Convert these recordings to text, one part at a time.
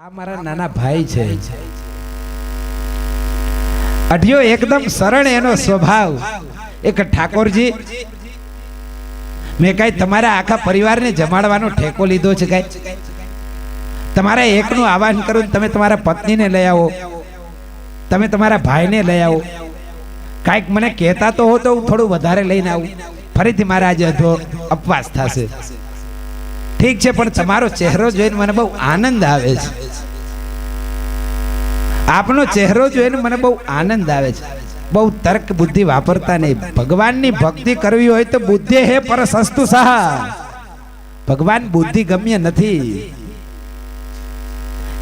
આ મારા નાના ભાઈ છે. અઢિયો એકદમ સરળ એનો સ્વભાવ. એક ઠાકોરજી, મેં કઈ તમારા આખા પરિવારને જમાડવાનો ઠેકો લીધો છે? કઈ તમારા એકનું આહવાન કરું, તમે તમારા પત્નીને લઈ આવો, તમે તમારા ભાઈને લઈ આવો. કાંઈક મને કહેતા તો હો તો હું થોડું વધારે લઈને આવું. ફરીથી મારા આજે અપવાસ થશે. ઠીક છે, પણ તમારો ચહેરો જોઈને મને બહુ આનંદ આવે છે. આપનો ચહેરો જોઈને મને બહુ આનંદ આવે છે. બહુ તર્ક બુદ્ધિ વાપરતા નહીં. ભગવાનની ભક્તિ કરવી હોય તો બુદ્ધિ હે પર સસ્તું સહા. ભગવાન બુદ્ધિ ગમ્ય નથી.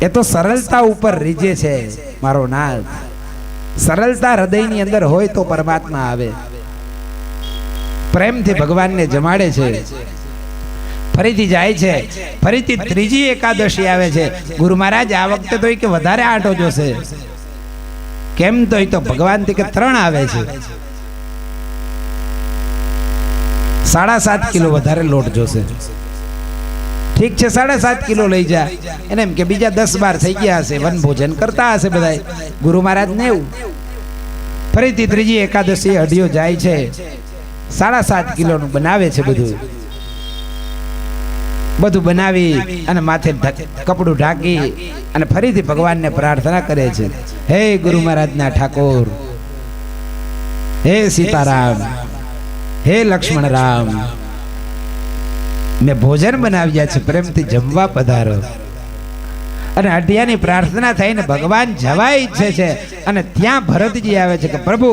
એ તો સરળતા ઉપર રીજે છે મારો નાથ. સરળતા હૃદયની અંદર હોય તો પરમાત્મા આવે. પ્રેમથી ભગવાનને જમાડે છે. ફરીથી જાય છે. ફરીથી ત્રીજી એકાદશી આવે છે. ગુરુ મહારાજ આ વખતે તો કે વધારે આંટો જોશે. કેમ તો એ તો ભગવાનથી કે 3 આવે છે. 7.5 કિલો વધારે લોટ જોશે. ઠીક છે, 7.5 કિલો લઈ જા. એને એમ કે બીજા 10-12 થઈ ગયા હશે, વન ભોજન કરતા હશે બધા. ગુરુ મહારાજ ને એવું. ફરીથી ત્રીજી એકાદશી અઢિયો જાય છે. 7.5 કિલોનું બનાવે છે. બધું બનાવી અને માથે કપડું ઢાંકી અને ફરીથી ભગવાનને પ્રાર્થના કરે છે. હે ગુરુ મહારાજના ઠાકોર, હે સીતારામ, હે લક્ષ્મણ રામ, મેં ભોજન બનાવ્યા છે, પ્રેમથી જમવા પધારો. અને અઢિયાની પ્રાર્થના થઈને ભગવાન જવા ઈચ્છે છે. અને ત્યાં ભરતજી આવે છે કે પ્રભુ,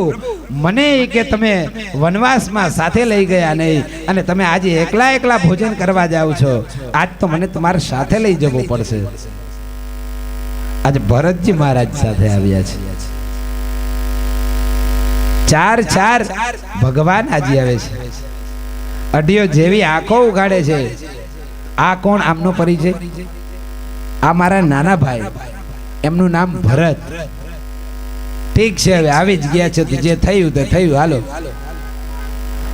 મને કે તમે વનવાસમાં સાથે લઈ ગયા નહીં અને તમે આજે એકલા ભોજન કરવા જાઓ છો. આજ તો મને તમારા સાથે લઈ જવું પડશે. આજે ભરતજી મહારાજ સાથે આવ્યા છે. 4 ભગવાન આજે આવે છે. અઢિયો જેવી આંખો ઉગાડે છે. આ કોણ? આમનો પરિચય. આ મારા નાના ભાઈ, એમનું નામ ભરત. ઠીક છે, હવે આવી જ ગયા છે, જે થયું તે થયું, હાલો.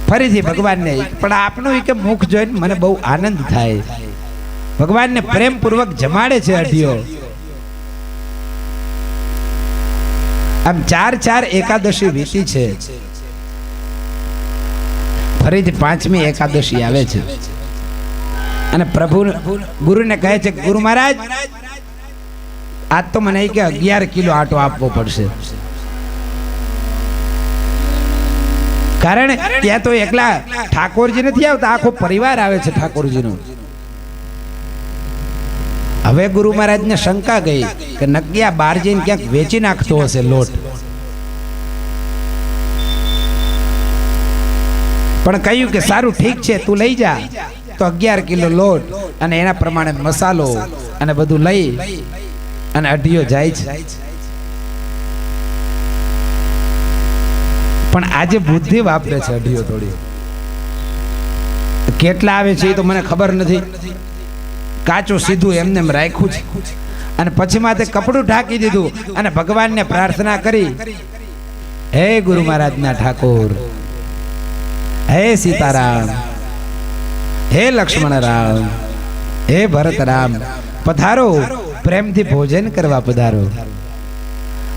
ફરીથી ભગવાનને પણ આપનું કે મુખ જોઈને મને બહુ આનંદ થાય. ભગવાનને પ્રેમપૂર્વક જમાડે છે અઢિયો. આમ 4 એકાદશી વીતી છે. ફરીથી 5મી એકાદશી આવે છે. અને પ્રભુ ગુરુને કહે છે, ગુરુ મહારાજ આજ તો મને કે 11 કિલો આટો આપવો પડશે. કારણ ત્યાં તો એકલા ઠાકોરજી નથી આવતા, આખો પરિવાર આવે છે ઠાકોરજીનો. હવે ગુરુ મહારાજને શંકા ગઈ કે નક્કી આ બહાર જઈને ક્યાંક વેચી નાખતો હશે લોટ. પણ કહ્યું કે સારું, ઠીક છે, તું લઈ જા. તો 11 કિલો લોટ અને એના પ્રમાણે મસાલો અને બધું લઈ અને અઢિયો જાય છે. પણ આજે બુદ્ધિ વાપરે છે અઢિયો થોડી. કેટલા આવે છે એ તો મને ખબર નથી. કાચું સીધું એમને રાખ્યું છે. અને પછી માથે કપડું ઢાંકી દીધું અને ભગવાનને પ્રાર્થના કરી, હે ગુરુ મહારાજના ઠાકોર, હે સીતારામ, હે લક્ષ્મણ રામ, હે ભરત રામ, પધારો, પ્રેમથી ભોજન કરવા પધારો.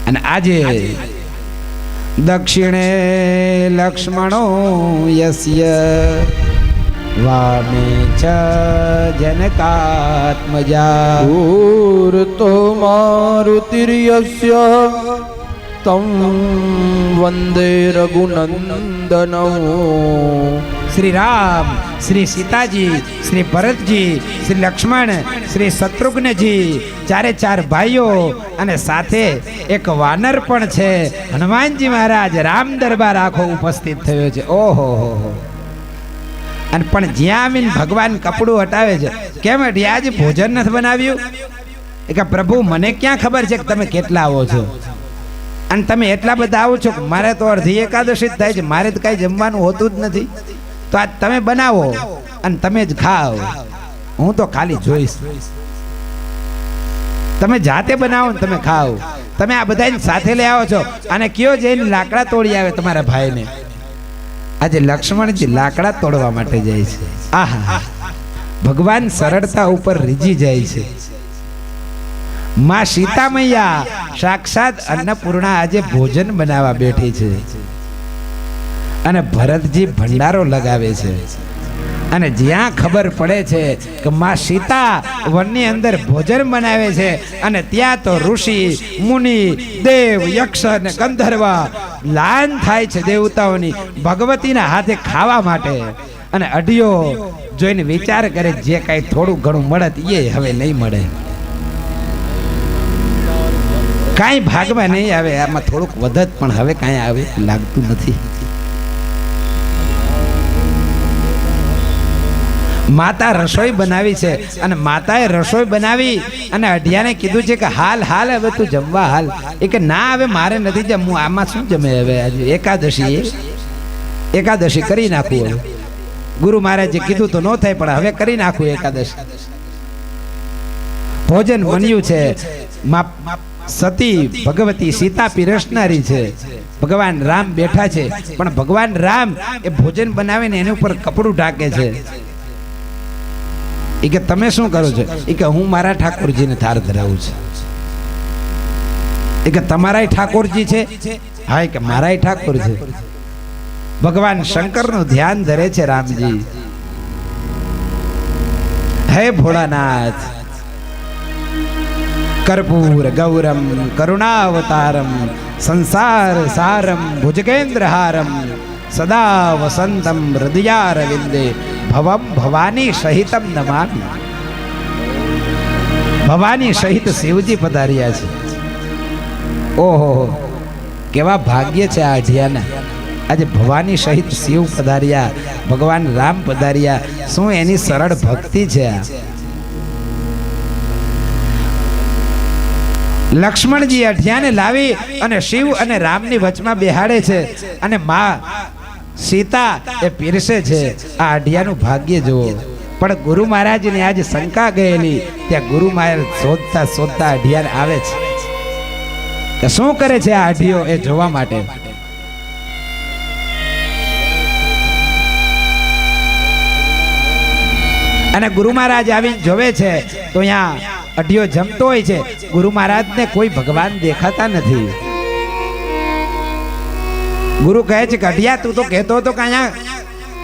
અને આજે દક્ષિણે લક્ષ્મણો યસ્ય વામે ચ જનકાત્મજા પૂર્તો મારુતિર્યસ્ય તમ વંદે રઘુનંદનૌ. શ્રી રામ, શ્રી સીતાજી, શ્રી ભરતજી, શ્રી લક્ષ્મણ, શ્રી શત્રુઘ્નજી, 4 ભાઈઓ અને સાથે એક વાનર પણ છે. હનુમાનજી મહારાજ રામ દરબાર આખો ઉપસ્થિત થયો છે. ઓહો હો. અને પણ જ્યાં આવીને ભગવાન કપડું હટાવે છે. કેમ અઢિયા આજે ભોજન નથી બનાવ્યું? કે પ્રભુ, મને ક્યાં ખબર છે કે તમે કેટલા આવો છો અને તમે એટલા બધા આવો છો. મારે તો અડધી એકાદશી જ થાય છે, મારે તો કઈ જમવાનું હોતું જ નથી. તો આજ તમે બનાવો અને તમે જ ખાઓ, હું તો ખાલી જોઈશ. તમે જાતે બનાવો ને તમે ખાઓ. તમે આ બધાને સાથે લઈ આવો છો અને કયો જઈને લાકડા તોડી આવે તમારા ભાઈને. આજે લક્ષ્મણજી લાકડા તોડવા માટે જાય છે. આહા, ભગવાન સરળતા ઉપર રીજી જાય છે. માં સીતા મૈયા સાક્ષાત અન્નપૂર્ણા આજે ભોજન બનાવવા બેઠી છે અને ભરતજી ભંડારો લગાવે છે અને જ્યાં ખબર પડે છે કે માં સીતા વનની અંદર ભોજન બનાવે છે અને ત્યાં તો ઋષિ મુનિ દેવ યક્ષ અને ગંધર્વ લાન થાય છે દેવતાઓની ભગવતીના હાથે ખાવા માટે અને અઢિયો જોઈને વિચાર કરે જે કાંઈ થોડું ઘણું મળત એ હવે નહીં મળે, કાંઈ ભાગમાં નહીં આવે, આમાં થોડુંક વધત પણ હવે કાંઈ આવે લાગતું નથી. માતા રસોઈ બનાવી છે અને માતાએ રસોઈ બનાવી અને અઢિયાને કીધું છે કે હાલ હાલ હવે તું જમવા હાલ. એ કે ના હવે મારે નથી જમવું, આમાં શું જમે હવે, આજે એકાદશી કરી નાખું. હવે ગુરુ મહારાજે કીધું તો ન થાય પણ હવે કરી નાખું એકાદશી. ભોજન બન્યું છે, સતી ભગવતી સીતા પીરસનારી છે, ભગવાન રામ બેઠા છે પણ ભગવાન રામ એ ભોજન બનાવીને એની ઉપર કપડું ઢાકે છે. એ કે તમે શું કરો છો? એ કે હું મારા ઠાકોરજીને થાળ ધરાવું છું. એ કે તમારાય ઠાકોરજી છે? હા, એ કે મારાય ઠાકોર છે. ભગવાન શંકરનું ધ્યાન ધરે છે રામજી. હે ભોળાનાથ, કર્પૂર ગૌરમ કરુણાવતારમ સંસાર સારમ ભુજગેન્દ્રહારમ સદા વસંતમ હૃદયારવિંદે ભવમ ભવાની સહિતમ નમામિ. ભવાની સહિત શિવજી પધાર્યા છે. ઓહો, કેવા ભાગ્ય છે આ અઢિયાના. આજે ભવાની સહિત શિવ પધાર્યા, ભગવાન રામ પધાર્યા. શું એની સરળ ભક્તિ છે આ. લક્ષ્મણજી અઢિયાને લાવી અને શિવ અને રામની વચમાં બેહાડે છે અને માં સીતા એ પીરસે છે. આ અઢિયાનું ભાગ્ય જુઓ. પણ ગુરુ મહારાજને આજે શંકા ગયેલી, ત્યાં ગુરુ મહારાજ શોધતા શોધતા અઢિયાને આવે છે કે શું કરે છે આ અઢિયો એ જોવા માટે. અને ગુરુ મહારાજ આવીને જોવે છે તો અહીંયા અઢિયો જમતો હોય છે. ગુરુ મહારાજને કોઈ ભગવાન દેખાતા નથી. ગુરુ કહે છે કે અઢિયા તું તો કહેતો હતો કે અહીંયા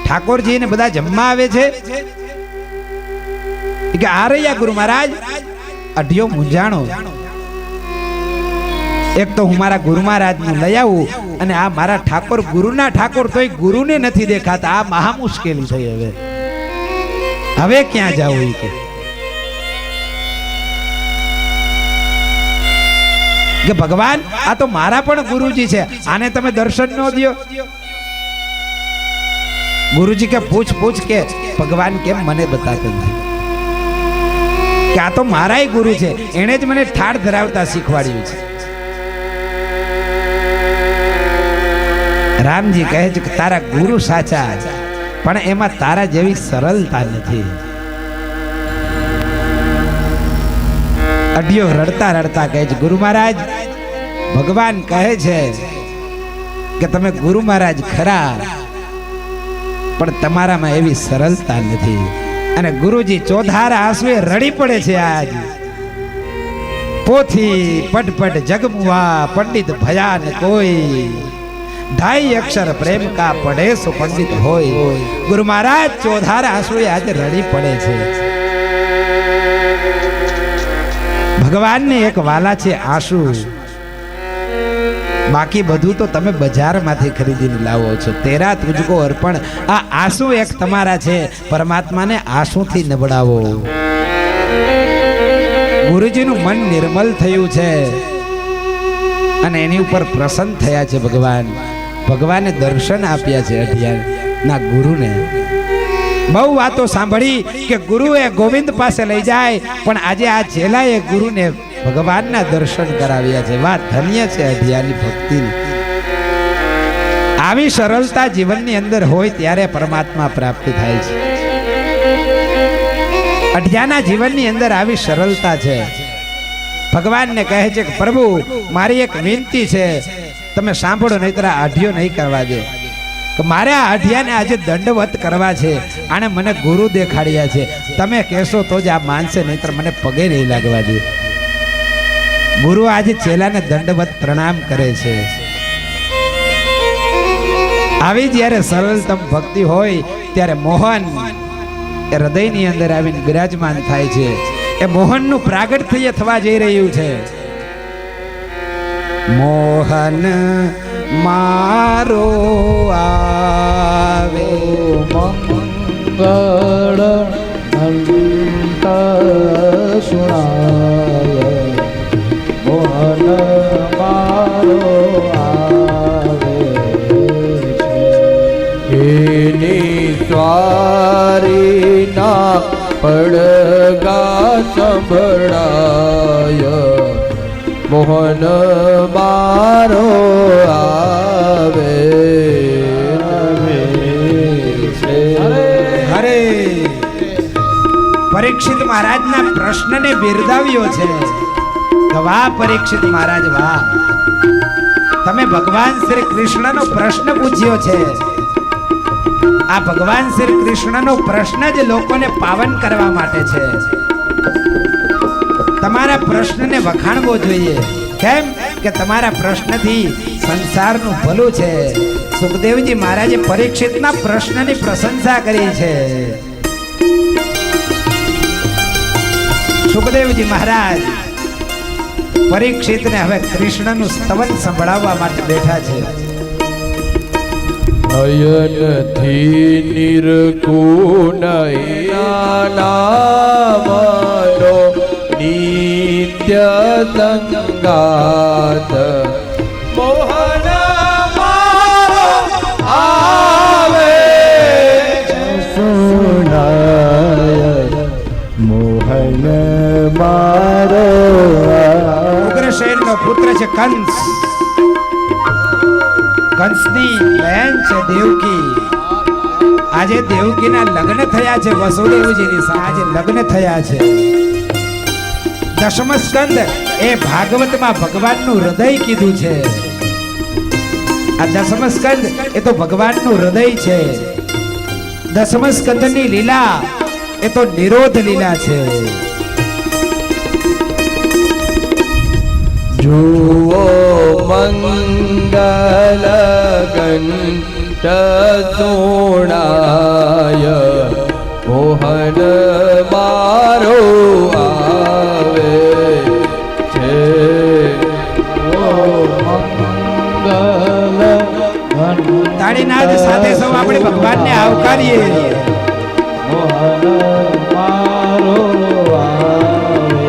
ઠાકોરજી ને બધા જમવા આવે છે. કે આ રહ્યા ગુરુ મહારાજ. અઢિયો મૂંઝાણો. એક તો હું મારા ગુરુ મહારાજ નું લઈ આવું અને આ મારા ઠાકોર ગુરુના ઠાકોર તોય ગુરુને નથી દેખાતા. આ મહા મુશ્કેલી થઈ. હવે ક્યાં જાવું? કે ભગવાન આ તો મારા પણ ગુરુજી છે, આને તમે દર્શન ન દો. ગુરુજી કે પૂછ પૂછ કે ભગવાન કેમ મને બતાતા નથી? કે આ તો મારાય ગુરુ છે, એને જ મને ઠાળ ધરાવતા શીખવાડ્યું છે. રામજી કહે છે કે તારા ગુરુ સાચા પણ એમાં તારા જેવી સરળતા નથી. અઢિયો રડતા રડતા કહે છે ગુરુ મહારાજ, ભગવાન કહે છે કે તમે ગુરુ મહારાજ ખરા પણ તમારામાં એવી સરળતા નથી. અને ગુરુજી ચોધારા આંસુએ રડી પડે છે. આજ પોથી પટપટ જગમુઆ પંડિત ભયાન કોઈ, 2.5 અક્ષર પ્રેમ કા પડે સો પંડિત હોય. ગુરુ મહારાજ ચોધારા આંસુએ આજે રડી પડે છે. ભગવાનને એક વાલા છે આંસુ, બાકી બધું તો તમે બજારમાંથી ખરીદીને લાવો છો. તેરા તુજકો અર્પણ. આ આંસુ એક તમારા છે. પરમાત્માને આંસુથી નબળાવો. ગુરુજીનું મન નિર્મલ થયું છે અને એની ઉપર પ્રસન્ન થયા છે ભગવાન. ભગવાને દર્શન આપ્યા છે અઢિયાના ગુરુને. બહુ વાતો સાંભળી કે ગુરુએ ગોવિંદ પાસે લઈ જાય, પણ આજે આ ચેલાએ ગુરુને ભગવાનના દર્શન કરાવ્યા છે. વાત ધન્ય છે અઢિયાની ભક્તિની. આવી સરળતા જીવનની અંદર હોય ત્યારે પરમાત્મા પ્રાપ્તિ થાય છે. અઢિયાના જીવનની અંદર આવી સરળતા છે. ભગવાનને કહે છે કે પ્રભુ મારી એક વિનંતી છે, તમે સાંભળો, નહીતર આ અઢિયો નહીં કરવા દે. કે મારે આ અઢિયાને આજે દંડવત કરવા છે. આને મને ગુરુ દેખાડ્યા છે, તમે કહેશો તો જ આ માનશે, નહીતર મને પગે નહીં લાગવા દે. ગુરુ આજે ચેલાને દંડવત પ્રણામ કરે છે. આવી જ્યારે સરળતમ ભક્તિ હોય ત્યારે મોહન એ હૃદયની અંદર આવીને બિરાજમાન થાય છે. એ મોહનનું પ્રાગટ્ય થવા જઈ રહ્યું છે. મોહન મારો આવે મંગળ અંત સુણાય મોહન મારો આવે છે એની દ્વારી ના પડગા સંભળાય મોહન મારો આવે છે. અરે પરીક્ષિત મહારાજના પ્રશ્નને બિરદાવ્યો છે કે વાહ પરીક્ષિત મહારાજ વાહ, તમે ભગવાન શ્રી કૃષ્ણનો પ્રશ્ન પૂછ્યો છે. આ ભગવાન શ્રી કૃષ્ણનો પ્રશ્ન જ લોકોને પાવન કરવા માટે છે. તમારા પ્રશ્નને વખાણવો જોઈએ. કેમ કે તમારા પ્રશ્નથી સંસારનું ભલું છે. સુખદેવજી મહારાજે પરીક્ષિતના પ્રશ્નની પ્રશંસા કરી છે. સુખદેવજી મહારાજ પરીક્ષિતને હવે કૃષ્ણનું સ્તવન સંભળાવવા માટે બેઠા છે. અયનથી નિર્ગુણયાનામનો નિત્ય સંગાત મોહન મારો આવે સુનાય મોહન મારો ઉગ્રસેનનો પુત્ર છે કંસ. કંસની બહેન છે દેવકી. આજે દેવકીના લગ્ન થયા છે વસુદેવજીની સાથે. આજે લગ્ન થયા છે. દશમ સ્કંદ એ ભાગવતમાં ભગવાનનું હૃદય કીધું છે. આ દશમ સ્કંદ એ તો ભગવાનનું હૃદય છે. દશમ સ્કંદની લીલા એ તો નિરોધ લીલા છે. જુઓ મંગલ ઘંટ સોણાય મોહન મારો આવે છે. તાળીનાદ સાથે સૌ આપણે ભગવાનને આવકારીએ. મોહન મારો આવે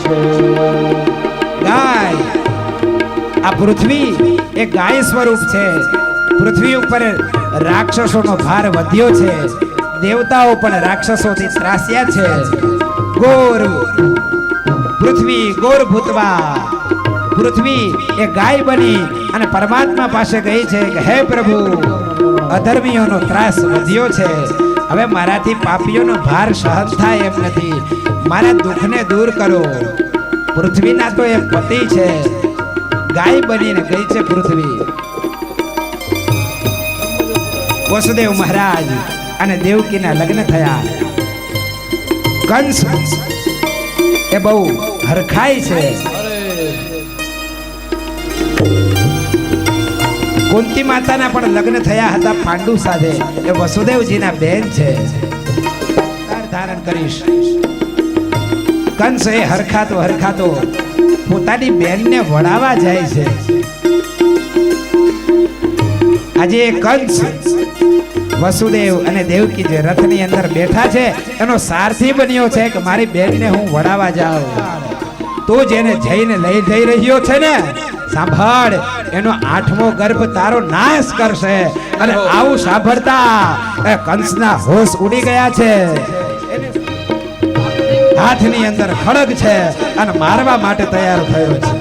છે. ગાય, આ પૃથ્વી એ ગાય સ્વરૂપ છે. પૃથ્વી ઉપર રાક્ષસોનો ભાર વધ્યો છે. દેવતાઓ પણ રાક્ષસોથી ત્રાસ્યા છે. ગોર પૃથ્વી ગોર ભૂતવા પૃથ્વી એ ગાય બની અને પરમાત્મા પાસે ગઈ છે કે હે પ્રભુ, અધર્મીઓનો ત્રાસ વધ્યો છે. હવે મારાથી પાપીઓનો ભાર સહન થાય એમ નથી. મારા દુઃખને દૂર કરો. પૃથ્વીના તો એ પતિ છે. ગાય બનીને ગઈ છે પૃથ્વી. વસુદેવ મહારાજ અને દેવકીના લગ્ન થયા. કંસ એ બહુ હરખાય છે. કુંતી માતાના પણ લગ્ન થયા હતા પાંડુ સાથે. એ વસુદેવજીના બેન છે. ધારણ કરીશ. કંસ એ હરખાતો પોતાની બેનને વડાવા જાય છે. આજે કંસ વસુદેવ અને દેવકી જે રથની અંદર બેઠા છે એનો સારથી બન્યો છે કે મારી બેનને હું વડાવા જાઉં. તું જેને જઈને લઈ જઈ રહ્યો છે ને, સાંભળ, એનો 8મો ગર્ભ તારો નાશ કરશે. અને આવું સાંભળતા એ કંસના હોશ ઉડી ગયા છે. હાથની અંદર ખડગ છે અને મારવા માટે તૈયાર થયો છે.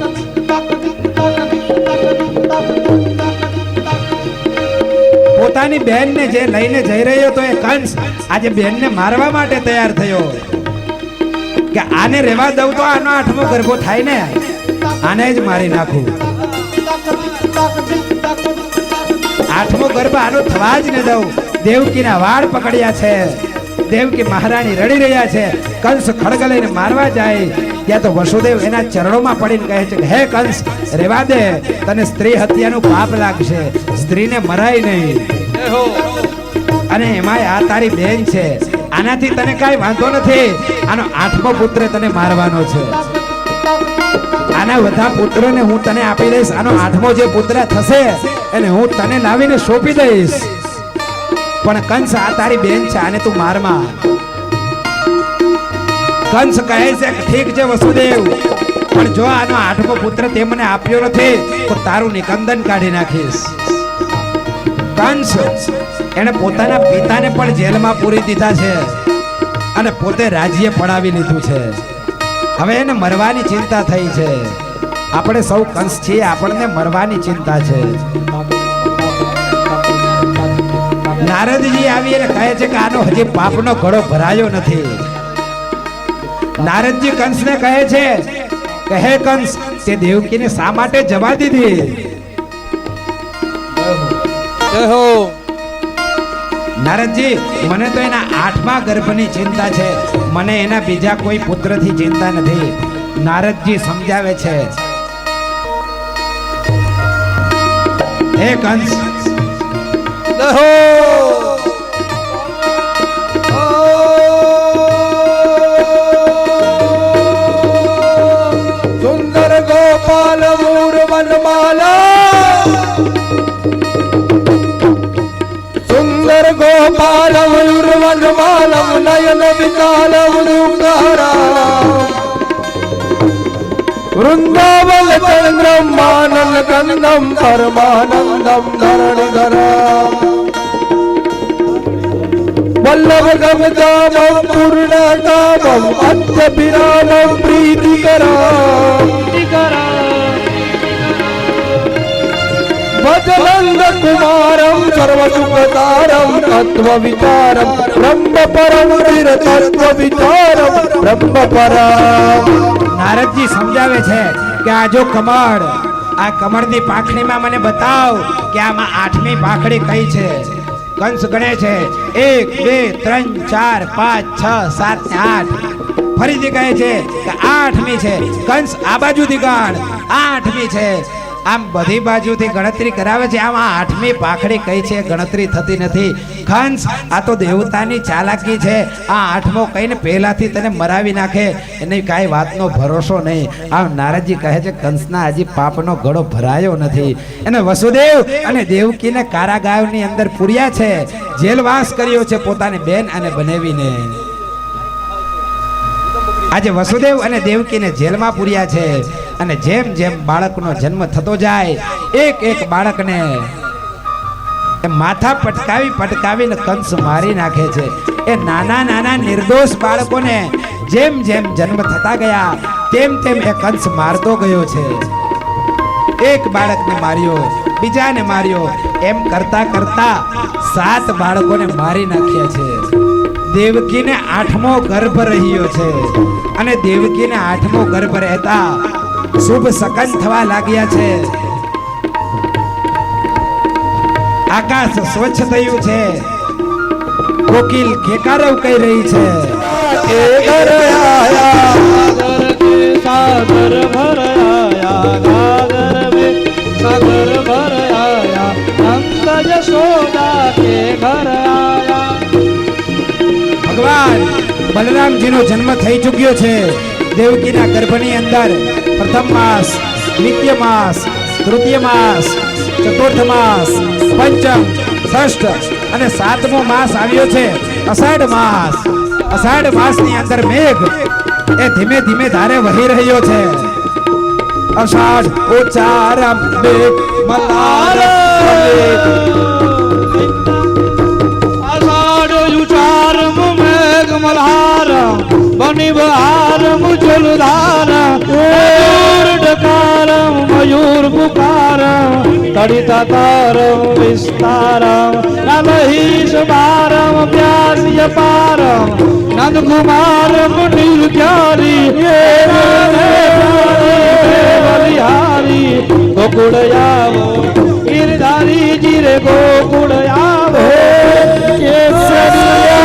પોતાની બહેનને જે લઈને જઈ રહ્યો તો એ કંસ આજે બહેનને મારવા માટે તૈયાર થયો કે આને રહેવા દઉં તો આનો 8મો ગર્ભો થાય ને, આને જ મારી નાખું. 8મો ગર્ભ આનો થવા જ ન દઉં. દેવકીના વાળ પકડ્યા છે. દેવકી મહારાણી રડી રહ્યા છે. કંસ ખડગ લઈને મારવા જાય ત્યાં તો વસુદેવ એના ચરણોમાં પડીને કહે છે કે હે કંસ, રેવા દે, તને સ્ત્રી હત્યાનું પાપ લાગશે, સ્ત્રીને મરાય નહીં. અને એમાંય આ તારી બેન છે, આનાથી તને કાંઈ વાંધો નથી. આનો 8મો પુત્ર તને મારવાનો છે. આના બધા પુત્રોને હું તને આપી દઈશ. આનો 8મો જે પુત્ર થશે એને હું તને લાવીને સોંપી દઈશ. પણ કંસ, આ તારી બેન છે, આને તું મારમાં. કંસ કહે છે કે ઠીક છે વસુદેવ, પણ જો આનો 8મો પુત્ર તે મને આપ્યો નથી તો તારું નિકંદન કાઢી નાખીશ. કંસ એને પોતાના પિતાને પણ જેલમાં પૂરી દીધા છે અને પોતે રાજ્ય પડાવી લીધું છે. હવે એને મરવાની ચિંતા થઈ છે. આપણે સૌ કંસ છીએ, આપણને મરવાની ચિંતા છે. નારદજી આવી અને કહે છે કે આનો હજી પાપનો ઘડો ભરાયો નથી. નારદજી કંસને કહે છે કે હે કંસ, તે દેવકીને શા માટે જવા દીધી? નારદજી, મને તો એના 8મા ગર્ભની ચિંતા છે, મને એના બીજા કોઈ પુત્રથી ચિંતા નથી. નારદજી સમજાવે છે, હે કંસ, સુંદર ગોપાલ મૂર વનમાલા, સુંદર ગોપાલ મૂર વનમાલમ નયન વિકાલમ રૂપધારા, વૃંદાવન ચંદ્રમાનન ગંધમ પરમાનંદમ ધરણીધરમ, વલ્લભ ગમદામમ પૂર્ણકામમ અત્યભિરામમ પ્રીતિકરમ, ભજનંદ કુમારમ સર્વસુખતારમ તત્વ વિચારમ બ્રહ્મ પરમ વીર તત્વ વિચારમ બ્રહ્મ પરમ. નારદજી સમજાવે છે કે આ જો કમળ, આ કમળની પાંખડીમાં મને બતાવ કે આમાં 8મી પાંખડી કઈ છે. કંસ ગણે છે 1 2 3 4 5 6 7 8. ફરીથી કહે છે કે 8મી છે. કંસ આ બાજુથી ગણ, 8મી છે. આમ બધી બાજુથી ગણતરી કરાવે છે. આમાં 8મી પાંખડી કઈ છે ગણતરી થતી નથી. કંસ, આ તો દેવતાની ચાલાકી છે. આ 8મો કહીને પહેલાથી તને મરાવી નાખે, એની કાંઈ વાતનો ભરોસો નહીં. આમ નારદજી કહે છે કંસના હજી પાપનો ઘડો ભરાયો નથી. એને વસુદેવ અને દેવકીને કારાગારની અંદર પૂર્યા છે, જેલવાસ કર્યો છે પોતાની બેન અને બનેવીને. આજે વસુદેવ અને દેવકીને જેલમાં પૂર્યા છે. અને જેમ જેમ બાળકનો જન્મ થતો જાય, એક એક બાળકને માથા પટકાવીને કંસ મારી નાખે છે. એ નાના નાના નિર્દોષ બાળકોને જેમ જેમ જન્મ થતા ગયા તેમ તેમ એ કંસ મારતો ગયો છે. એક બાળકને માર્યો, બીજાને માર્યો, એમ કરતા કરતા 7 બાળકોને મારી નાખ્યા છે. દેવકીને 8મો ગર્ભ રહ્યો છે અને દેવકીને 8મો ગર્ભ રહેતા શુભ સકન થવા લાગ્યા છે. આકાશ સ્વચ્છ થયું છે. કોકિલ કેકારવ કહી રહી છે, કે ઘર આયા सागर के सागर भर आया, गागर में सागर भर आया, नंद यशोदा के घर आया. ભગવાન બલરામજીનો જન્મ થઈ ચૂક્યો છે. દેવકીના ગર્ભની અંદર પ્રથમ માસ, દ્વિતીય માસ, તૃતીય માસ, ચતુર્થ માસ, પંચમ, ષષ્ઠ અને 7મો માસ આવ્યો છે અષાઢ માસ. અષાઢ માસની અંદર મેઘ એ ધીમે ધીમે ધારે વહી રહ્યો છે. અષાઢ ઉચ્ચારમ મેઘ મલારમ, आषाढ़ युचारम मेघ मल्हारम, बनि बहारम जलधारम, मयूर डकारम मयूर पुकारम, तड़िताकारम विस्तारम, नलहीश बारम व्यास्य पारम, नंद कुमारम निर्ज्ञानी बलिहारी, गोकुड़यावो गिरधारी जिरे गोकुड़यावो केसरिया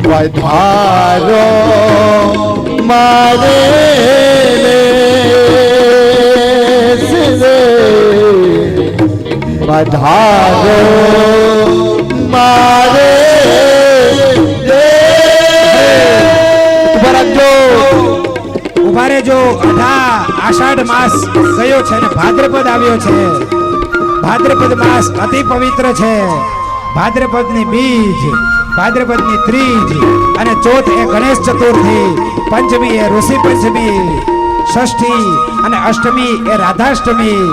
પધારો મારે પધારો મારે ઉભા રહેજો. આષાઢ માસ ગયો છે અને ભાદ્રપદ આવ્યો છે. ભાદ્રપદ માસ અતિ પવિત્ર છે. ભાદ્રપદની બીજ, ભાદ્રપદની ત્રીજ અને ચોથ એ ગણેશ ચતુર્થી, પંચમી એ ઋષિ પંચમી, ષષ્ઠી અને અષ્ટમી એ રાધાષ્ટમી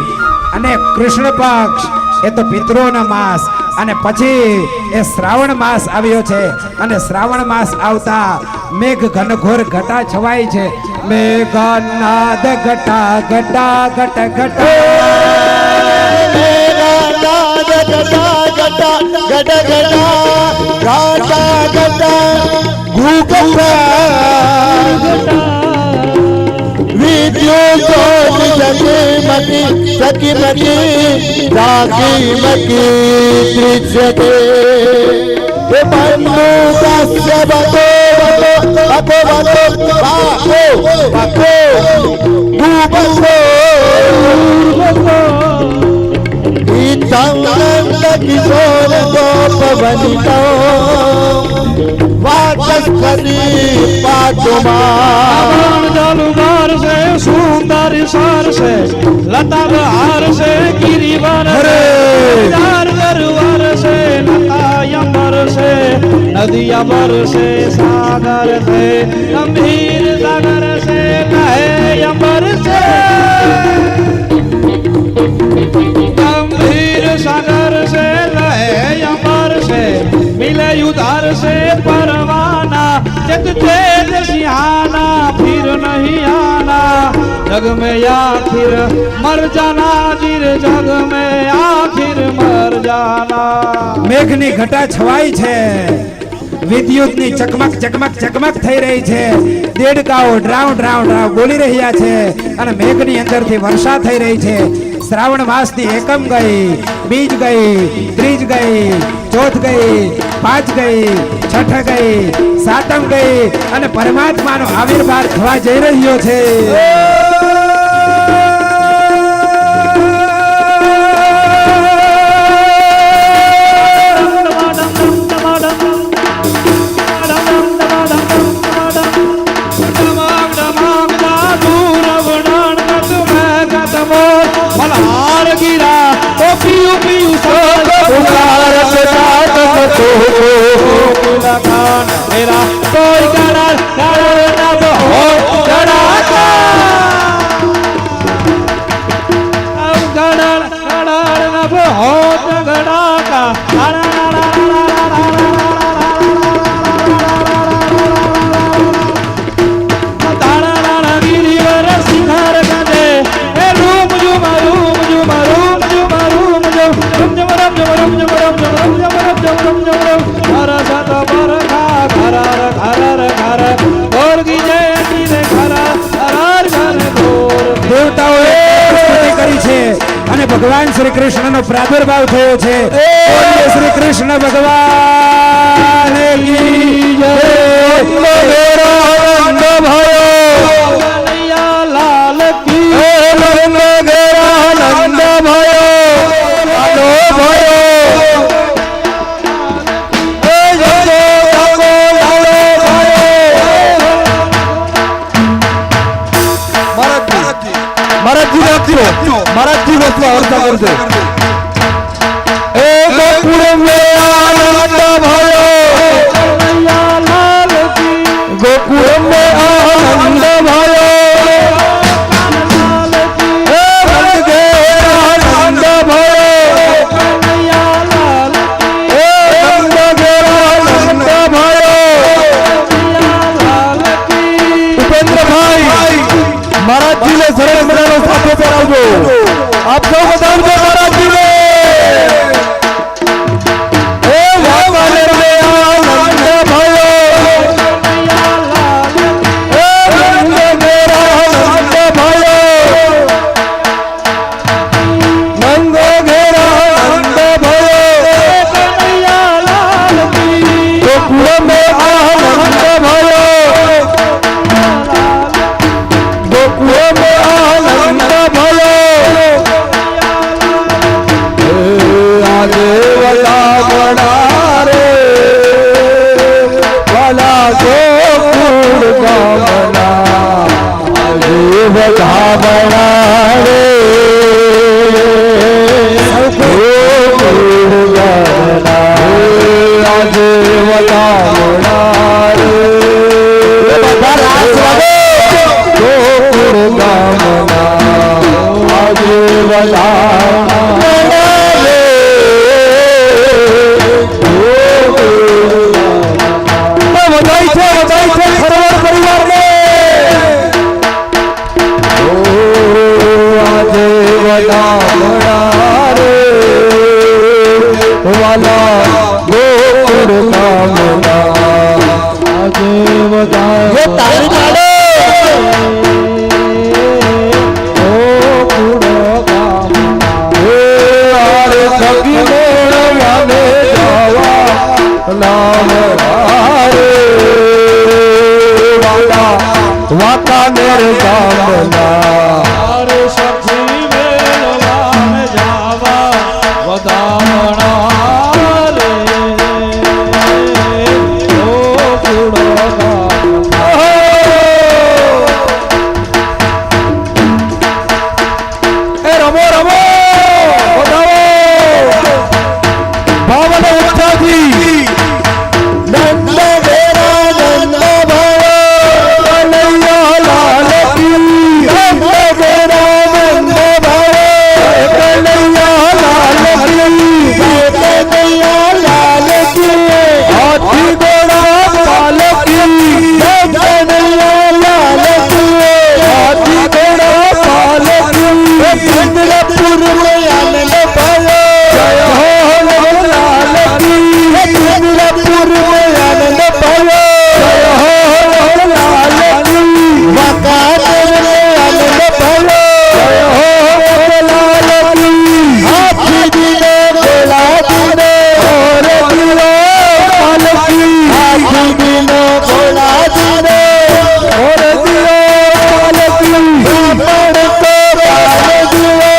અને કૃષ્ણ પક્ષ એ તો પિતૃઓનો માસ અને પછી એ શ્રાવણ માસ આવ્યો છે અને શ્રાવણ માસ આવતા મેઘ ઘનઘોર ઘટા છવાય છે. મેઘનાદ ઘટા ઘટા ઘટ ઘટા કિશોર ગોપવનિતો વાચસ્પતિ પાટુમાં જલુદાર છે, સુંદર સર છે, લતા બહાર છે, ગિરિવર ગરવાર છે, લતા યમર છે, નદી અમર છે, સાગર છે, ગંભીર સાગર છે, કહે અમર છે, ગંભીર સાગર છે, લહે અમર છે, मिले उधार से परवाना, जग तेज सिहाना, फिर नहीं आना, जग में आखिर मर जाना, जिर जग में आखिर मर जाना. મેઘની ઘટા છવાઈ છે, વિદ્યુતની ચકમક ચકમક ચકમક થઈ રહી છે, દેડકાઓ ડ્રાઉ ડ્રાઉ ડ્રાઉ બોલી રહ્યા છે અને મેઘની અંદરથી વર્ષા થઈ રહી છે. શ્રાવણ માસની એકમ ગઈ, બીજ ગઈ, ત્રીજ ગઈ, ચોથ ગઈ, પાંચ ગઈ, છઠ ગઈ, સાતમ ગઈ અને પરમાત્માનો આવિર્ભાવ થવા જઈ રહ્યો છે. मल्हार गिरा तो पियू पियू मेरा कोई करार करार न हो चढ़ाका करार करार न हो चढ़ाका દેવતાઓએ સ્તુતિ કરી છે અને ભગવાન શ્રી કૃષ્ણનો પ્રાદુર્ભાવ થયો છે. બોલીએ શ્રી કૃષ્ણ ભગવાન કી જય. લાલ કી મરાઠી વસ્તુ અર્થ કરશે. એ ગોકુળ મે આનંદ ભયો, લાલ કી ગોકુળ મે આનંદ ભયો, એ વંદ ગે આનંદ ભયો, એ વંદ ગે આનંદ ભયો. ઉપેન્દ્રભાઈ મરાઠીને સરળ મજાનો સાથે કરાવજો. આપ સૌ બતાવજો મરાઠીને. ગોકુળ ગામના દેવ ધામણા રે ગોકુળ ગામના દેવ ધામણા રે બધા રાસ વાગે ગોકુળ ગામના દેવ ધામણા રે વધાઈ છે ખરવડ પરિવારને ઓ આજે વડામણા રે વાલા ગોકુળ ગામના આજે વધાઈ એ તાળી પાડે ગોકુળ ગામના એ આરે સગી મેળવાને જાવા નામ વાંકાનેર ગામના અરે સખી મેળવાને જાવા વધામણા રે ગોકુળ ગામના. એ રમો રમો બતાવો ભાવને ઉત્સાહથી નંદ ઘેરા નંદ ભાઈ કનૈયા લાલ કી નંદ ઘેરા નંદ ભાઈ કનૈયા લાલ કી કનૈયા લાલ કી હાથી ઘોડા પાલકી કનૈયા લાલ કી હાથી ઘોડા પાલકી ચંદ્રપુર में आनंद भयो जय हो लाल की चंद्रपुर में आनंद भयो जय हो लाल की वाकानेर में आनंद भयो जय हो लाल की हाथी दिने गोला दिने और दिलो पालकी हाथी दिने गोला दिने और दिलो पालकी बापड़ को बाल दिलो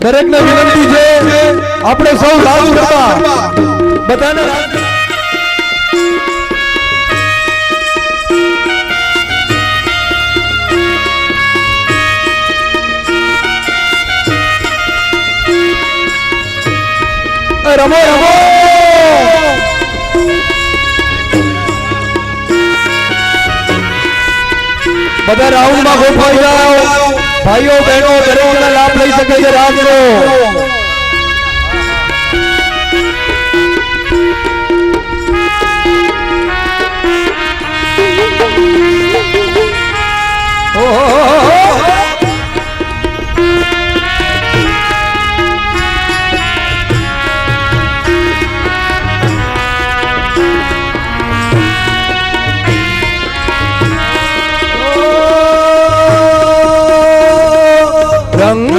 દરેકને વિનંતી છે આપણે સૌ લાગુ કરવા બધાને રમો રમો બધા રાઉન્ડમાં ગોઠવાઈ જાઓ ભાઈઓ બહેનો દરેક જણા લાભ લઈ શકે છે રાજનો રંગ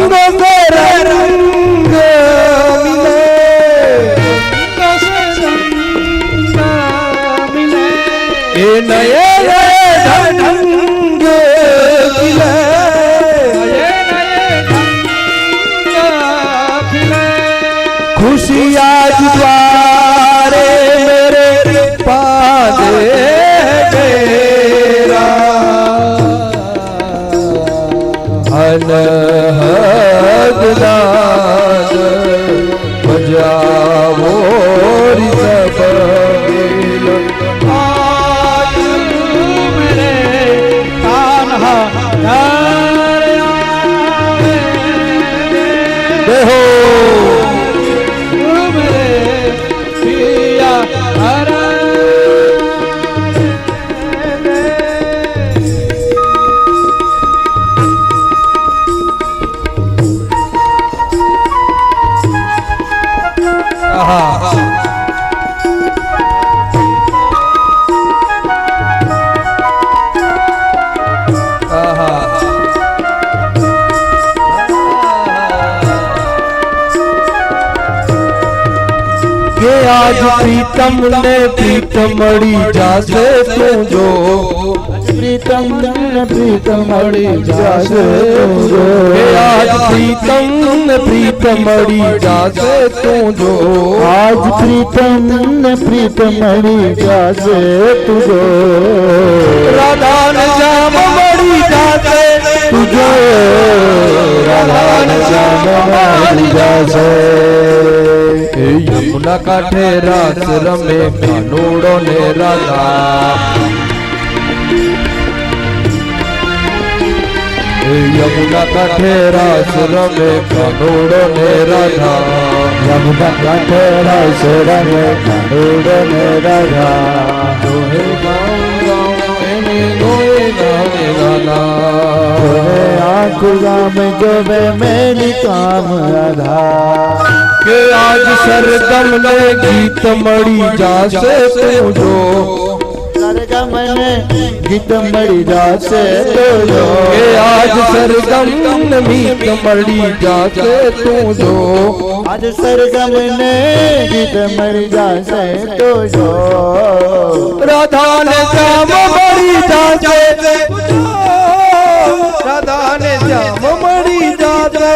રંગ खुशी आज द्वारे मेरे पादे तेरा अनहद नाद बजावो ऋषभ बेल। आज मेरे कान्हा घर आवे देहो मेरे पिया घर કે આજ પ્રીતમ ને પ્રીતમ મળી જાશે તું જો પ્રીતમ ને પ્રીતમ મળી જાશે તું જો કે આજ પ્રીતમ ને પ્રીતમ મળી જાશે તું જો આજ પ્રીતમ ને પ્રીતમ મળી જાશે તું જો રાધા ને શ્યામ મળી જાશે તું જો રાધા ને શ્યામ મળી જાશે એ યમુના કાંઠે રાસ રમે કાનુડો ને રાધા એ યમુના કાંઠે રાસ રમે કાનુડો ને રાધા યમુના કાંઠે રાસ રમે કાનુડો ને રાધા દોહે ગામ ગામ એને ગોએ ગાને ગાના આંખ ગામ જોવે મેરી કામ રાધા કે આજ સરગમ ને ગીત મળી જાશે તું જો સરગમ ને ગીત મળી જાશે તું જો કે આજ સરગમ ને ગીત મળી જાશે તું જો આજ સરગમ ને ગીત મળી જાશે તું જો રાધા ને શ્યામ મળી જાશે રાધા ને શ્યામ મળી જાશે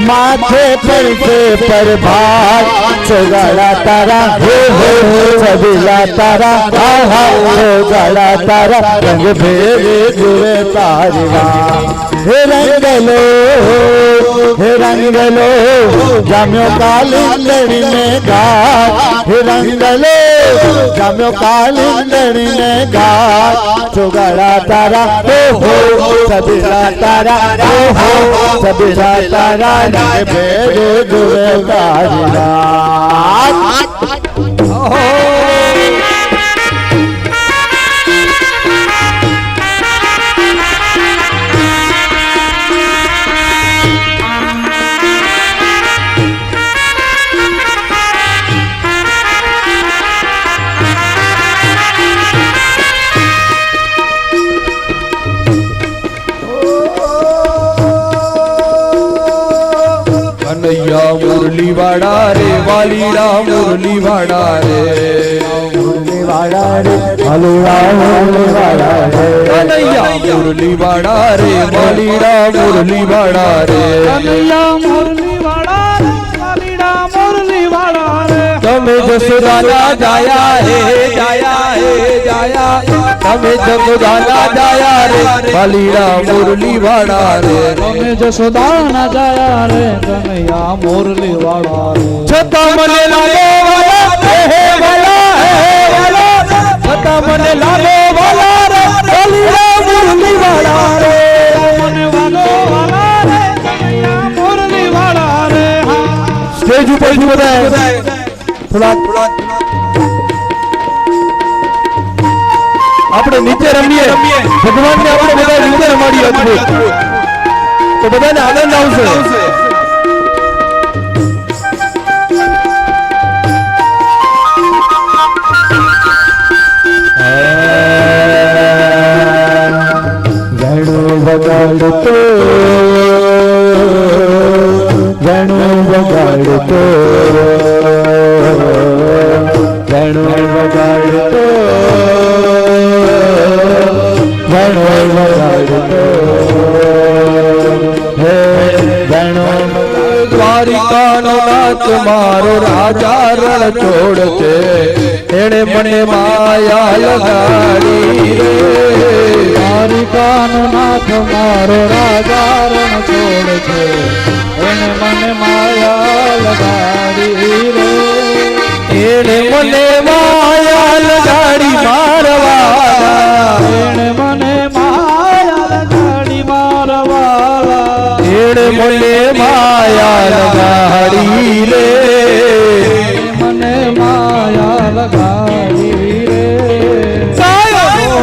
माथे पर से प्रभात चौगाड़ा तारा हो सबीला तारा आहा चौगाड़ा तारा रंग भेद जुए तारवा हे रंगलो जाम्यो कालिंदड़ी में घाट हे रंगलो जाम्यो कालिंदड़ी में घाट चौगाड़ा तारा हो सबीला तारा हो सबीला तारा रंग भेद जुए तारवा कन्हैया मुरली वाड़ा रे वालीड़ा मुरली वाड़ा रे मुरली वाड़ा रे वालीड़ा मुरली वाड़ा रे कन्हैया मुरली वाड़ा रे वालीड़ा मुरली वाड़ा रे कन्हैया मुरली वाला रे वालीड़ा मुरली वाला रे તમે જસોદાના જાયા હે જાયા તમે જસોદાના જાયા રે વાલીડા મુરલી વાડા રે તમે જશોદાના જાયા રે કનૈયા મુરલી વાળા રે છતાં મને લાગે વાલા હે વાલા છતાં મને લાગે વાલા રે વાલીડા મુરલી વાડા રે મને વાગો વાલા રે કનૈયા પડીશું બધા થોડા આપણે નીચે રમીએ ભગવાનને આપણે બધા નીચે રમાડીએ અદભુત તો બધાને આનંદ આવશે વગાડતો વેણુ વગાડતો વેણુ વગાડતો વેણુ વગાડતો હે વેણુ દ્વારિકાનો નાથ મારો રાજા રણ છોડ છે એણે મને માયા લગાડી રે દ્વારિકાનો નાથ મારો રાજા રણ છોડ છે એને મને માયા લગાડી રે એણે મને માયા લગાડી મારવાલા એણે મને માયા લગાડી મારવાલા એણે મને માયા લગાડી રે મને માયા લગાડી રે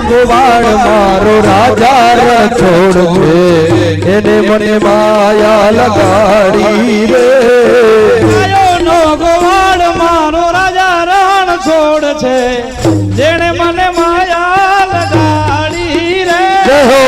ગોવાળ મારો રાજા રણ છોડ છે એને મને માયા લગાડી રે નો ગોવાળ મારો રાજા રણ છોડ છે જેણે મને માયા લગાડી રે જય હો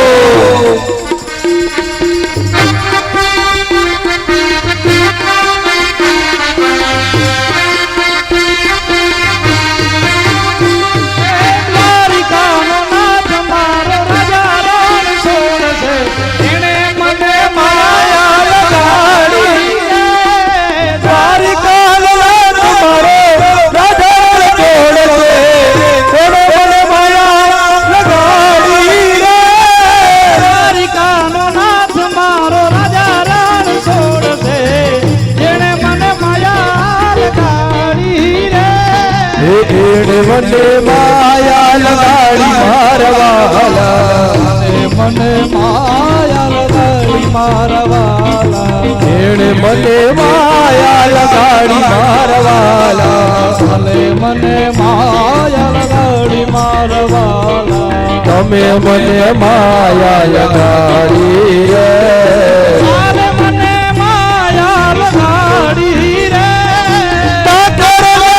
દ્વારિકાનો નાથ મારો રાજા રણ છોડ છે જેણે મને માયા લગાડી રે દ્વારિકાનો નાથ મારો રાજા રણ છોડ છે એને મને માયા લગાડી રે દ્વારિકાનો નાથ મારો રાજા રણ છોડ છે જેણે મને માયા લગાડી રે એણે મને માયા લગાડી મારવાલા મને માયા લગાડી મારવાલા એણે મને માયા લગાડી મારવાલા ભલે મને માયા લગાડી મારવાલા તમે મને માયા લગાડી રે ભલે મને માયા લગાડી રે ઠાકોરનો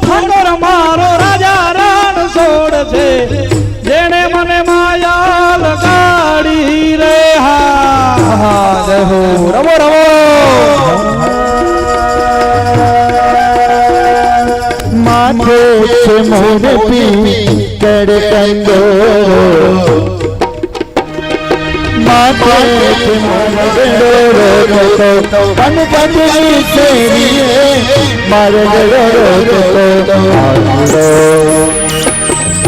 ઠાકોર મારો રાજા રણ છોડ છે જેણે મને માયા લગાડી રે હા જય હો રમો રમો માથે છે મોરપી કડ કંદોરો માથે છે મોરડોરો તો કન કદની સેરીએ મારડોરો તો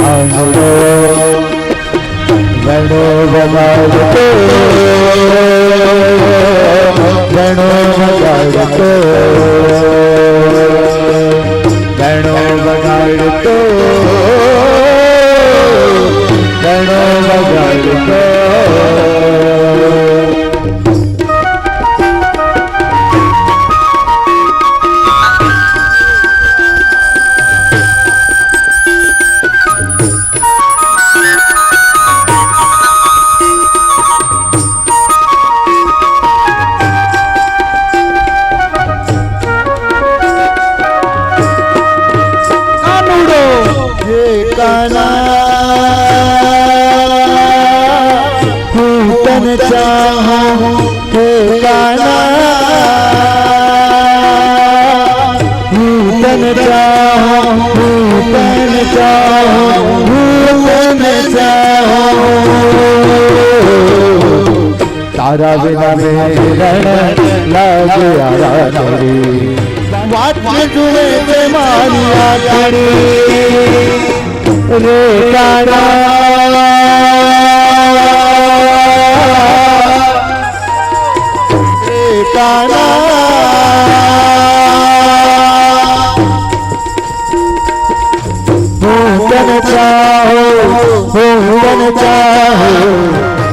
આંગડો વેણો વગાડતો વેણો વગાડતો વેણો વગાડતો વેણો વગાડતો चाहूं हे गाना तन चाहूं तन चाहूं तन चाहूं तारा बिना मेरण लागे आराधरी वाट जुए ते मारिया खड़ी रे गाना गाना तन चाहो हो चाहूं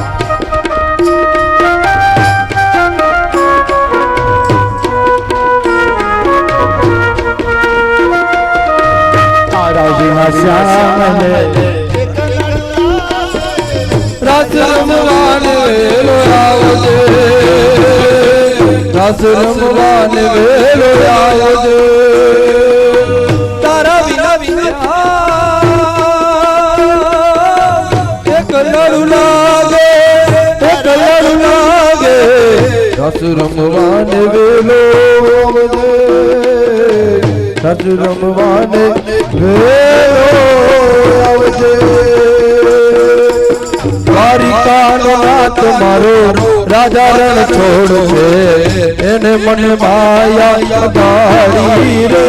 तारा बिना श्याम રસ રમવાને વેલો આવજે રસ રમવાને વેલો આવજે તારા વિના એક લડું લાગે રસ રમવાને વેલો આવજે રસ રમવાને વેલો આવજે દ્વારિકાનો નાથ મારો રાજા રણ છોડ છે એને મને માયા લગાડી રે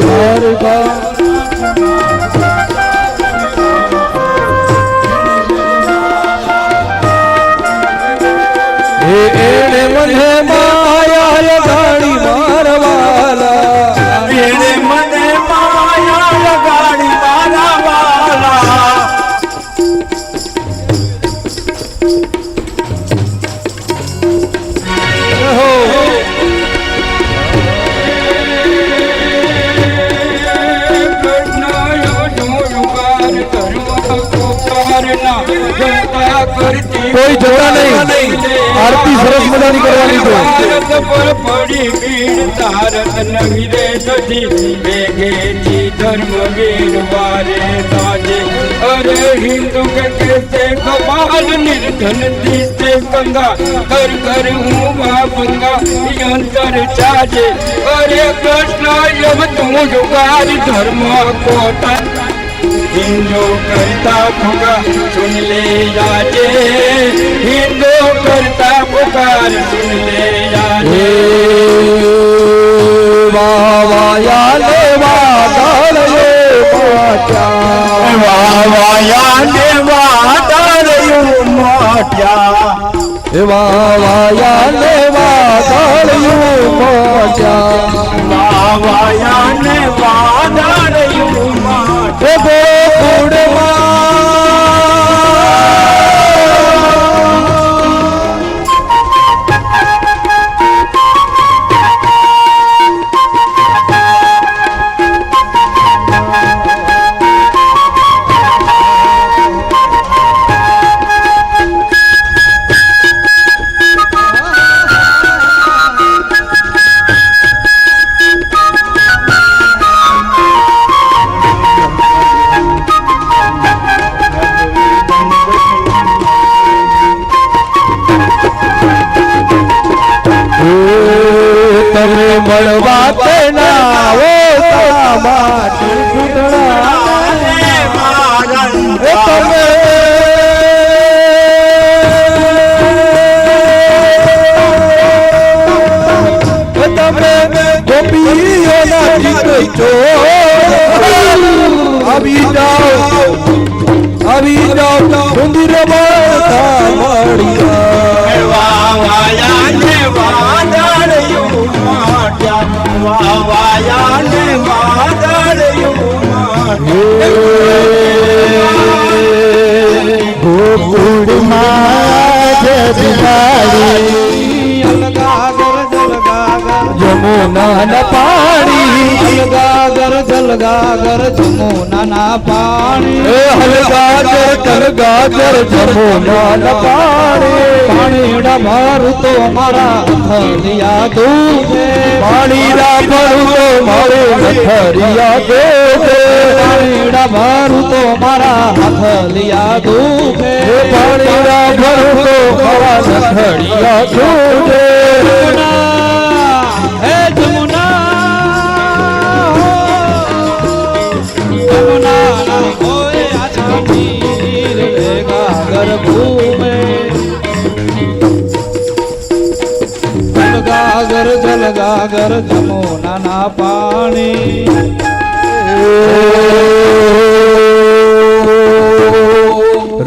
દ્વારિકા એને મને માયા લગાડી મારવાલા એને મને માયા લગાડી મારા વાલા કોઈ જતા નહીં આરતી સરસ મજાની કરવાની છે પર પડી ભીડ તારત નવી રે સજી બેગેજી ધર્મ વીર વારે સાજે અરે હિન્દુ કે કેસે કપાલ નિર્ધન દિશે કંગા કર કર હું વાપંગા યંતર ચાજે અરે કૃષ્ણ યમ તું જુગાર ધર્મ કોટા हिंदू करता पुकार सुन ले आजे हिंदू करता पुकार सुन ले आजे વાવાયા ને વાદળયું મોટ્યા વાવાયા ને વાદળયું મોટ્યા વાયા ને વાદળયું ગોકુળમાં તમે મળવા તેના ઓ માટી તમે ગોપીઓના ગીત છો આવી જાઓ મંદિર મળતા મળ્યા વાયા ને વાદળયું વાયા ને વાદળયું ગોકુળમાં જબિલાડી જમુના પાણી જલગાગર જમુના પાણી હલગાગર જમુના પાણીડા ભરું તો મારા થલિયા દૂધે પાણીડા ભરું તો મારે થલિયા દૂધે પાણીડા ભરું તો મારા થલિયા દૂધે પાણીડા ભરું તો મારા થલિયા દૂધે હે જમુના જમુના હોય આછા તીર રે ગાગર ભૂમે જલગાગર જમુના પાણી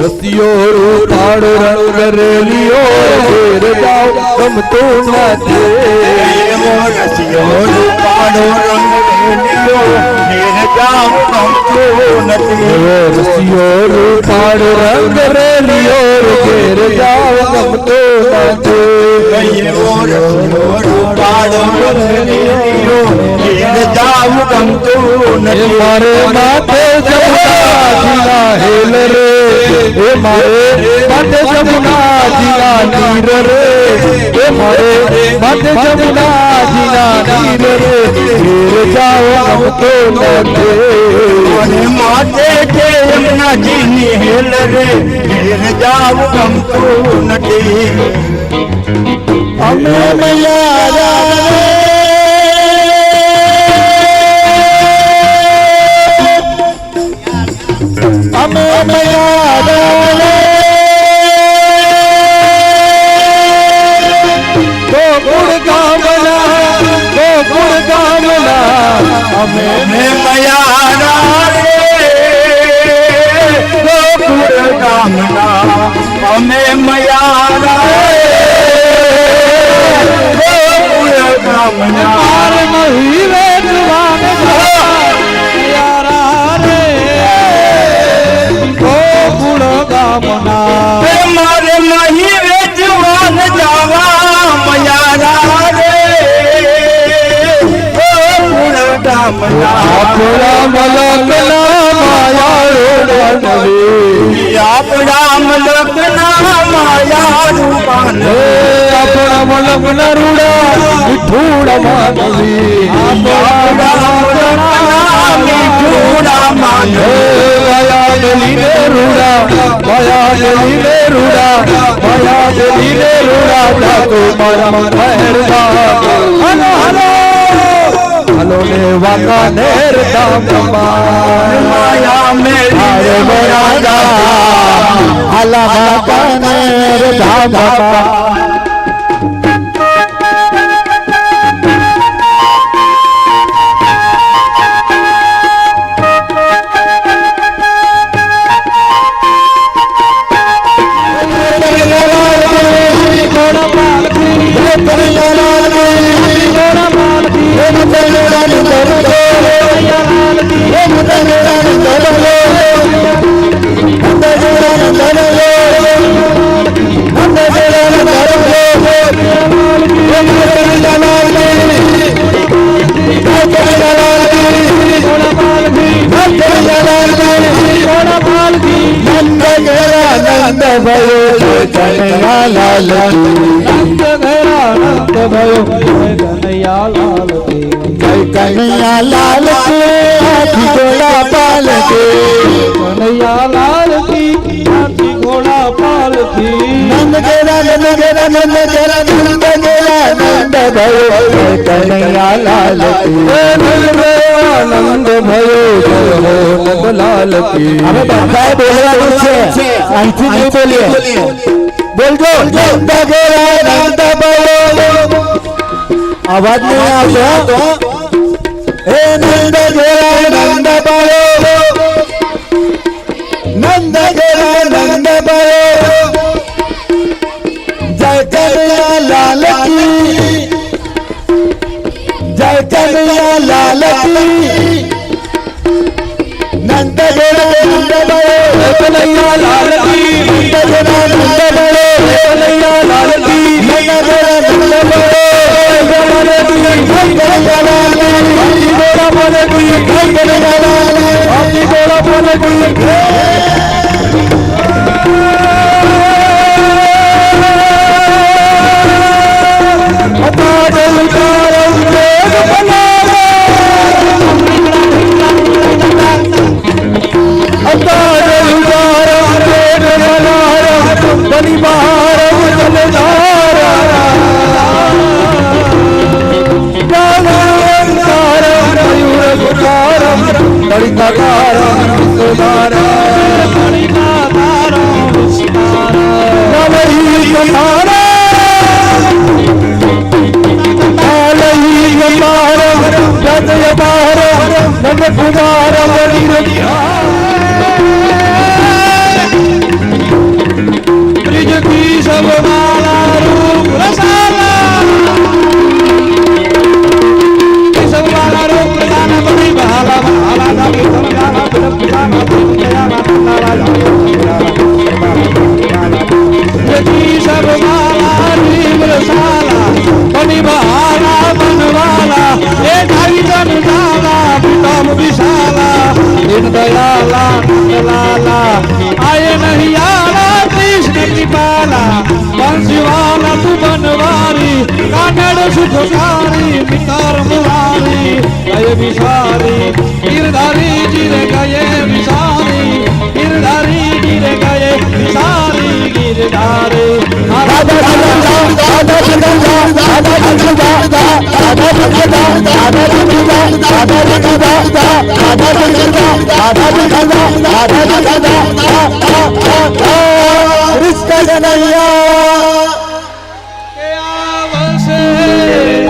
રસિયો રૂપાડ રંગ કરેલિયો ઘેર જાવ ગમતું નથી રસિયો રૂપાડો રંગ રેલિયો ઘેર જાવ ગમતું નથી રસિયો રૂપાળ રંગ રેલિયો ઘેર જાવ ગમતો નથી જાવ ગમતું નથી મારે માથે જમુનાજીના હેલ રે એ મારે માથે જમુનાજીના નીર રે એ મારે માથે જમુનાજીના નીર રે ઘેર જાવ ગમતો નથી અને માથે કે યમુનાજીની હેલ રે ઘેર જાવ ગમતું નથી અમે મૈયા અમે મૈયા ગોકુળ ગામના અમે મૈયા રે ગોકુળ ગામના અમે મૈયા રે ગોકુળ ગામના મારે નહીં વેચવાને યારા રે ગોકુળ ગામના મારે નહીં વેચવાન જાવા મયારા રે ગોકુળ ગામના આપણા મલકના માયા નવી આપણા મલકના માયા રૂપાન આપણા મલકના રૂડા મીઠુડા માનવી આપણા મલકના મીઠુડા માનવી માયા ગલીને રૂડા જાતો મારા મહેરબાન હલો ને વાંકાનેર ધામમાં માયા મેરી રાજા આલા વાંકાનેર ધામમાં નંદ भयो કનૈયા લાલ નંદ ઘેરા નંદ भयो કનૈયા લાલ જય કનૈયા લાલ કે હાથી ઘોડા પાલ કે કનૈયા લાલ કી હાથી ઘોડા પાલ કી નંદ ઘેરા નંદ ઘેરા નંદ भयो કનૈયા લાલ કે નંદ भयो જય હો નંદલાલ કી હવે બધાએ બોલવાનું છે અહીંથી નહીં બોલીએ બોલજો નંદ ઘેરા નંદ भयो આવાજ નહીં આવતો હે નંદ ઘેરા નંદ भयो નંદ ઘેરા નંદ भयो જય કનૈયા લાલ કી જય કનૈયા લાલ કી નંદ ઘેરા નંદ भयो કનૈયા લાલ કી નંદ ઘેરા નંદ भयो કનૈયા લાલ કી નંદ ઘેરા નંદ ब्रिज की सब माला रूप रसाला सब माला रूप रसाला बड़ी बहाला बहाला का कीर्तन गाना दयाला लाला आए नहीं आला कृष्ण कृपाला बंसीवाला तू बनवारी कानड़ सुखकारी मितार मुरारी गए विसारी गिरधारी गिर गए विसारी गिरधारी गिर गए विसारी गिरधारी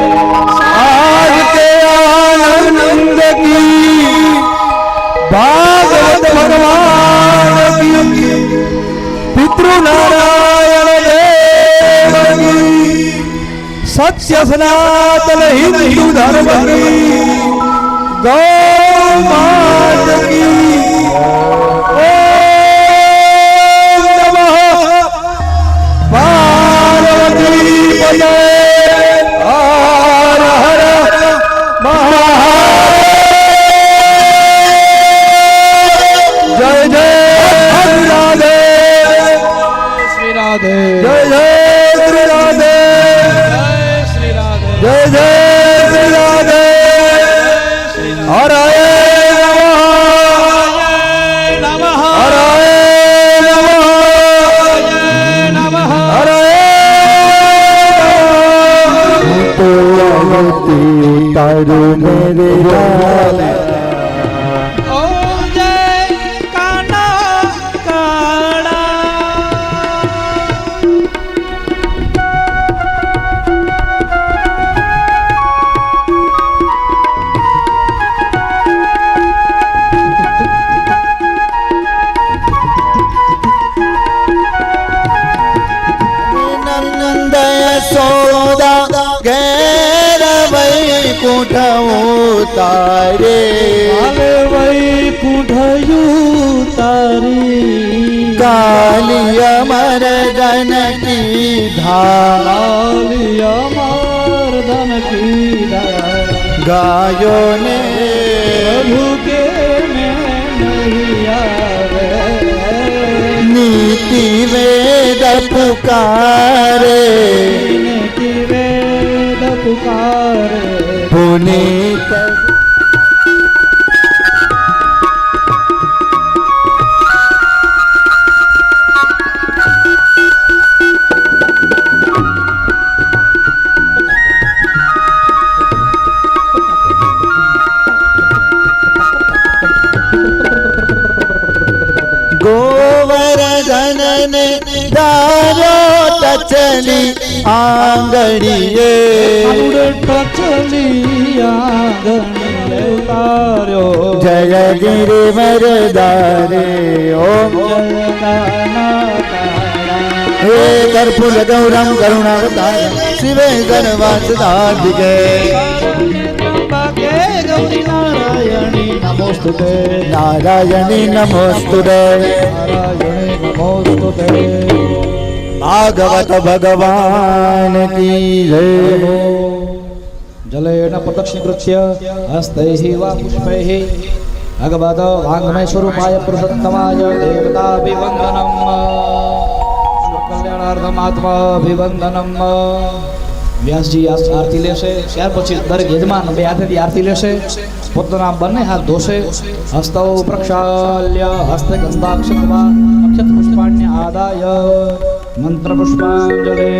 आज के आनंद की भागवत भगवान की पितृ नारायण देव की सत्य सनातन हिंदू धर्म की गौ माता की ओम नमः पार्वती पते हर हर महादेव जय जय राधे श्री राधे जय जय श्री राधे श्री राधे जय जय श्री राधे हर नमः हर नमः हर तारू मेरे लाल ओम जय काना काड़ा नंदय सोदा गैर वैकुंठ उतारे आले वैकुंठयु तारी कालिय मर्दन की धार कालिया मर्दन की धार गायों ने प्रभु के में नहीं आवे नीति वेद पुकारे नीति वेद पुकारे पुनीत गोवर्धन ने दारो टचली आंगड़िए चलिया गणे उतार्यो जय गिरिवर दारे ओम जय काना काड़ा हे कर्पूर गौरम करुणावतारम शिवे सर्वासदाधिके त्र्यंबके गौरी नारायणी नमोस्तुते नारायणी नमोस्तुते नारायणी नमोस्तुते भागवत भगवान की जय जलेन प्रदक्षिणकृत्य हस्तैः वा पुष्पैः भगवत वाङ्मय स्वरूपाय पुरुषोत्तमाय देवताभिवन्दनम् कल्याणार्थम आत्माभिवन्दनम् વ્યાસજી આરતી લેશે ત્યાર પછી દરેક યજમાન બે હાથેથી આરતી લેશે પોતાના બંને હાથ ધોશે હસ્તૌ પ્રક્ષાલ્ય હસ્તે ગંધાક્ષતવા અક્ષત પુષ્પાણ્ય આદાય મંત્ર પુષ્પાંજલિ